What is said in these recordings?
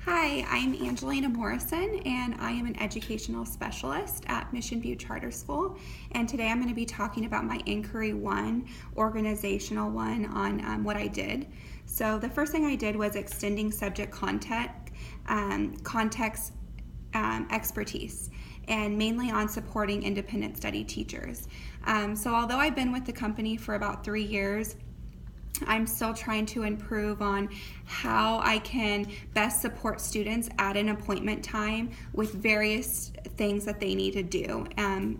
Hi, I'm Angelina Morrison, and I am an educational specialist at Mission View Charter School. And today I'm going to be talking about my Inquiry 1, Organizational 1, on what I did. So the first thing I did was extending subject context expertise, and mainly on supporting independent study teachers. So although I've been with the company for about 3 years, I'm still trying to improve on how I can best support students at an appointment time with various things that they need to do,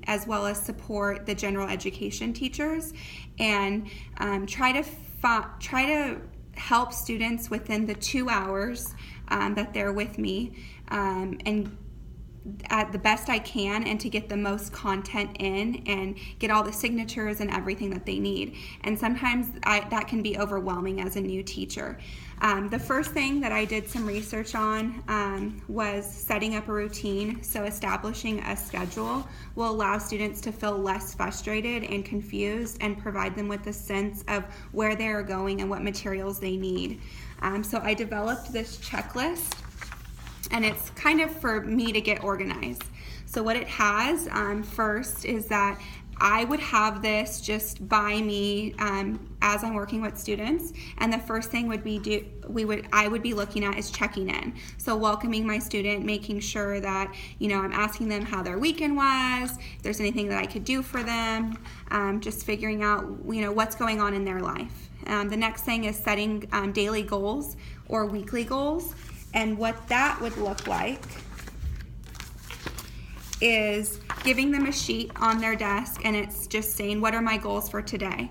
as well as support the general education teachers, and try to help students within the 2 hours that they're with me, and at the best I can, and to get the most content in and get all the signatures and everything that they need. And sometimes that can be overwhelming as a new teacher. The first thing that I did some research on was setting up a routine. So establishing a schedule will allow students to feel less frustrated and confused, and provide them with a sense of where they are going and what materials they need. So I developed this checklist, and it's kind of for me to get organized. So what it has first is that I would have this just by me as I'm working with students, and the first thing I would be looking at is checking in. So welcoming my student, making sure that I'm asking them how their weekend was, if there's anything that I could do for them, just figuring out what's going on in their life. The next thing is setting daily goals or weekly goals. And what that would look like is giving them a sheet on their desk, and it's just saying, what are my goals for today?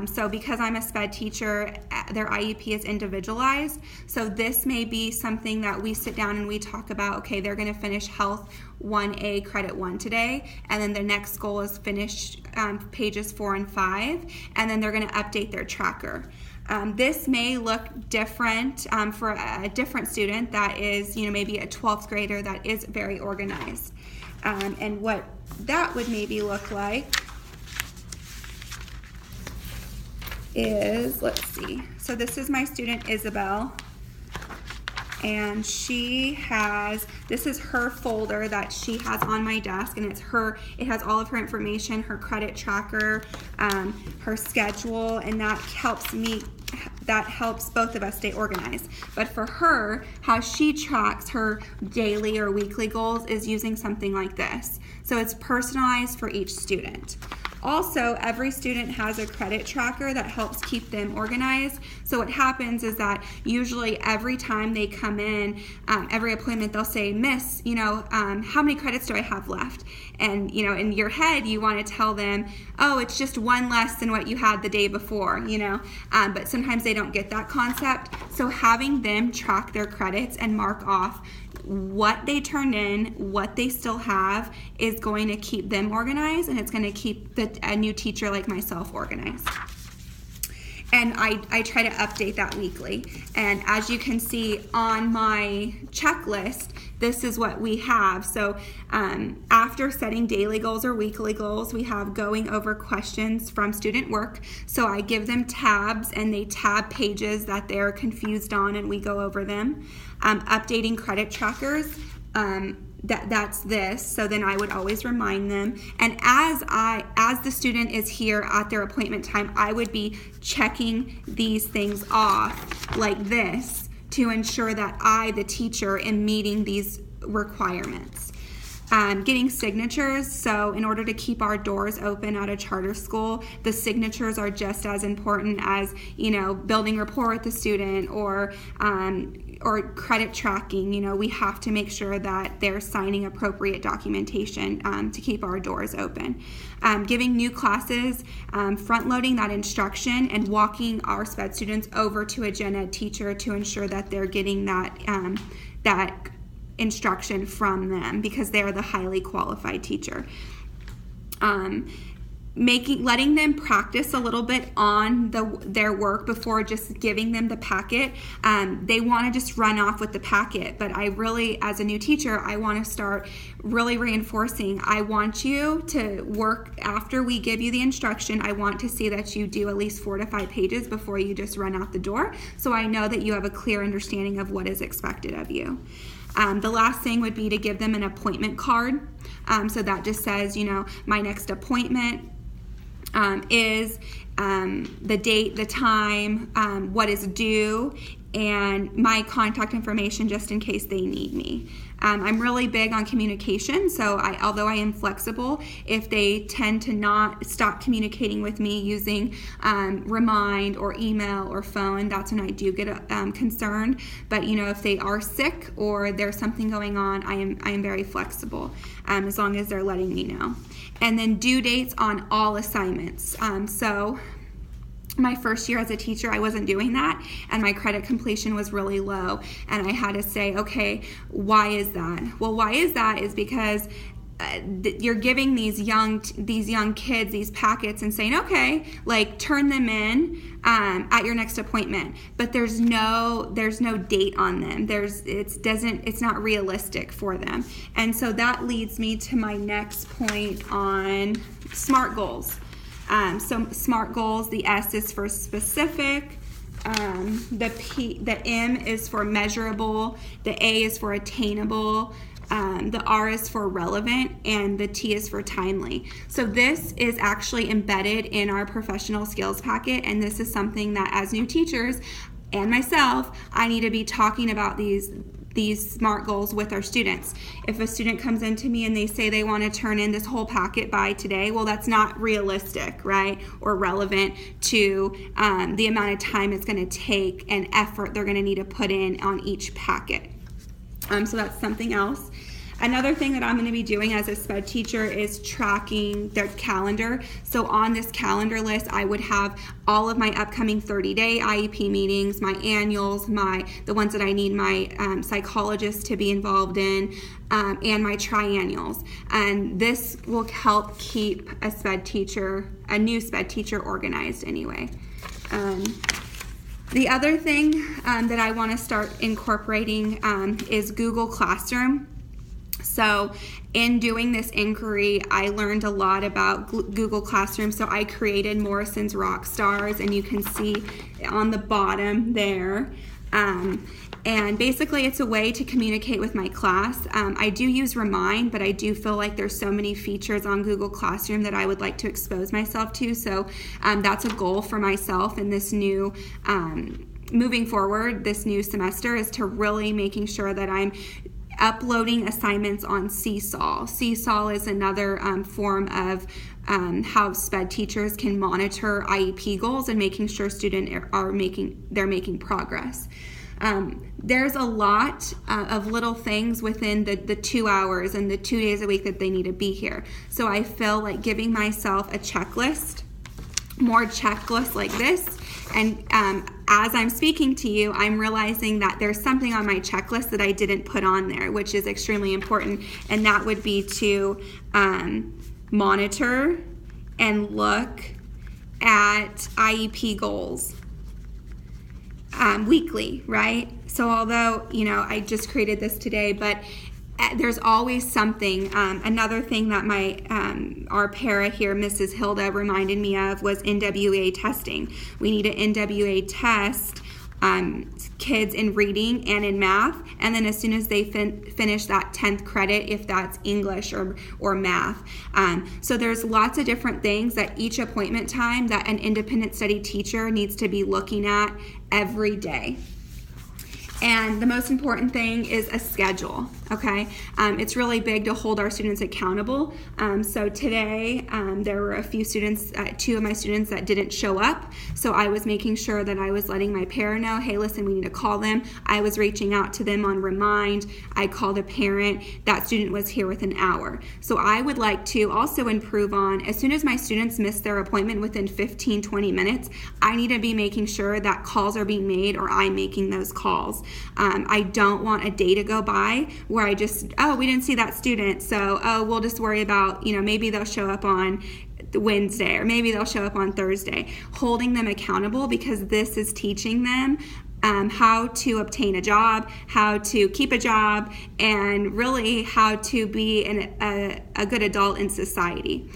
So because I'm a SPED teacher, their IEP is individualized. So this may be something that we sit down and we talk about. Okay, they're going to finish Health 1A Credit 1 today, and then their next goal is finish pages 4 and 5, and then they're going to update their tracker. This may look different for a different student that is, maybe a 12th grader that is very organized. And what that would maybe look like is, let's see. So this is my student Isabel, and this is her folder that she has on my desk, and it has all of her information, her credit tracker, her schedule, and that helps both of us stay organized. But for her, how she tracks her daily or weekly goals is using something like this. So it's personalized for each student. Also, every student has a credit tracker that helps keep them organized. So what happens is that usually every time they come in, every appointment, they'll say, Miss, how many credits do I have left? And, in your head, you want to tell them, oh, it's just one less than what you had the day before, but sometimes they don't get that concept. So having them track their credits and mark off what they turned in, what they still have, is going to keep them organized, and it's going to keep a new teacher like myself organized. And I try to update that weekly. And as you can see on my checklist, this is what we have. So after setting daily goals or weekly goals, we have going over questions from student work. So I give them tabs, and they tab pages that they're confused on, and we go over them. Updating credit trackers. That's this. So then I would always remind them. And as the student is here at their appointment time, I would be checking these things off like this to ensure that I, the teacher, am meeting these requirements. Getting signatures. So in order to keep our doors open at a charter school, the signatures are just as important as, building rapport with the student or credit tracking. We have to make sure that they're signing appropriate documentation to keep our doors open. Giving new classes, front-loading that instruction, and walking our SPED students over to a gen ed teacher to ensure that they're getting that instruction from them, because they're the highly qualified teacher. letting them practice a little bit on their work before just giving them the packet. They want to just run off with the packet, but I really, as a new teacher, I want to start really reinforcing. I want you to work after we give you the instruction. I want to see that you do at least 4 to 5 pages before you just run out the door, so I know that you have a clear understanding of what is expected of you. The last thing would be to give them an appointment card. So that just says, my next appointment is the date, the time, what is due, and my contact information just in case they need me. I'm really big on communication, so although I am flexible, if they tend to not stop communicating with me using Remind or email or phone, that's when I do get concerned. But if they are sick or there's something going on, I am very flexible, as long as they're letting me know. And then due dates on all assignments. So my first year as a teacher, I wasn't doing that, and my credit completion was really low, and I had to say, okay, why is that? Well, why is that is because you're giving these young kids these packets and saying, okay, like turn them in at your next appointment, but there's no date on them. It's not realistic for them. And so that leads me to my next point on SMART goals. So SMART goals, the S is for specific, the M is for measurable, the A is for attainable, the R is for relevant, and the T is for timely. So this is actually embedded in our professional skills packet, and this is something that as new teachers and myself, I need to be talking about these SMART goals with our students. If a student comes into me and they say they want to turn in this whole packet by today, well, that's not realistic, right? Or relevant to the amount of time it's going to take and effort they're going to need to put in on each packet. So that's something else. Another thing that I'm going to be doing as a SPED teacher is tracking their calendar. So on this calendar list, I would have all of my upcoming 30-day IEP meetings, my annuals, the ones that I need my psychologist to be involved in, and my triennials. And this will help keep a new SPED teacher organized anyway. The other thing that I want to start incorporating is Google Classroom. So in doing this inquiry, I learned a lot about Google Classroom. So I created Morrison's Rockstars, and you can see on the bottom there. And basically it's a way to communicate with my class. I do use Remind, but I do feel like there's so many features on Google Classroom that I would like to expose myself to. So that's a goal for myself in this new moving forward, this new semester, is to really making sure that I'm uploading assignments on Seesaw. Seesaw is another form of how SPED teachers can monitor IEP goals and making sure students are making progress. There's a lot of little things within the 2 hours and the 2 days a week that they need to be here. So I feel like giving myself a checklist, more checklists like this, and as I'm speaking to you, I'm realizing that there's something on my checklist that I didn't put on there, which is extremely important, and that would be to monitor and look at IEP goals weekly, right? So although, I just created this today, but there's always something. Another thing that our para here, Mrs. Hilda, reminded me of was NWA testing. We need to NWA test kids in reading and in math, and then as soon as they finish that 10th credit, if that's English or math. So there's lots of different things that each appointment time that an independent study teacher needs to be looking at every day. And the most important thing is a schedule, okay? It's really big to hold our students accountable. So today, there were a few students, 2 of my students that didn't show up. So I was making sure that I was letting my para know, hey, listen, we need to call them. I was reaching out to them on Remind. I called a parent. That student was here within an hour. So I would like to also improve on, as soon as my students miss their appointment within 15, 20 minutes, I need to be making sure that calls are being made or I'm making those calls. I don't want a day to go by where I just, we didn't see that student, so we'll just worry about, maybe they'll show up on Wednesday, or maybe they'll show up on Thursday. Holding them accountable, because this is teaching them how to obtain a job, how to keep a job, and really how to be a good adult in society.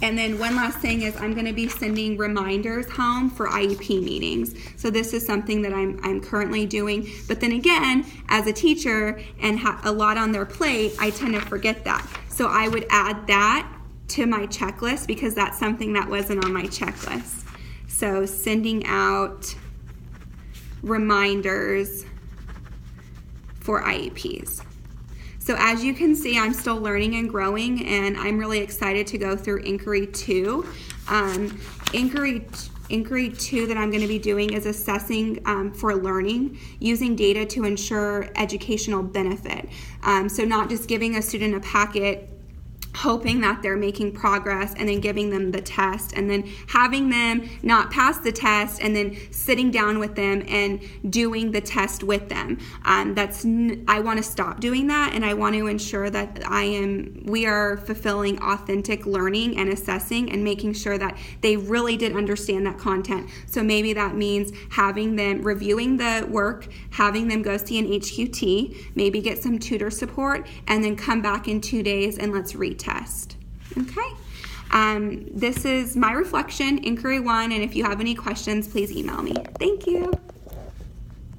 And then one last thing is I'm going to be sending reminders home for IEP meetings. So this is something that I'm currently doing. But then again, as a teacher and a lot on their plate, I tend to forget that. So I would add that to my checklist, because that's something that wasn't on my checklist. So sending out reminders for IEPs. So as you can see, I'm still learning and growing, and I'm really excited to go through Inquiry 2. Inquiry 2 that I'm going to be doing is assessing for learning, using data to ensure educational benefit. So not just giving a student a packet, hoping that they're making progress, and then giving them the test, and then having them not pass the test, and then sitting down with them and doing the test with them. I want to stop doing that, and I want to ensure that we are fulfilling authentic learning and assessing and making sure that they really did understand that content. So maybe that means having them reviewing the work, having them go see an HQT, maybe get some tutor support, and then come back in 2 days and let's retest. Okay. This is my reflection, Inquiry 1, and if you have any questions, please email me. Thank you.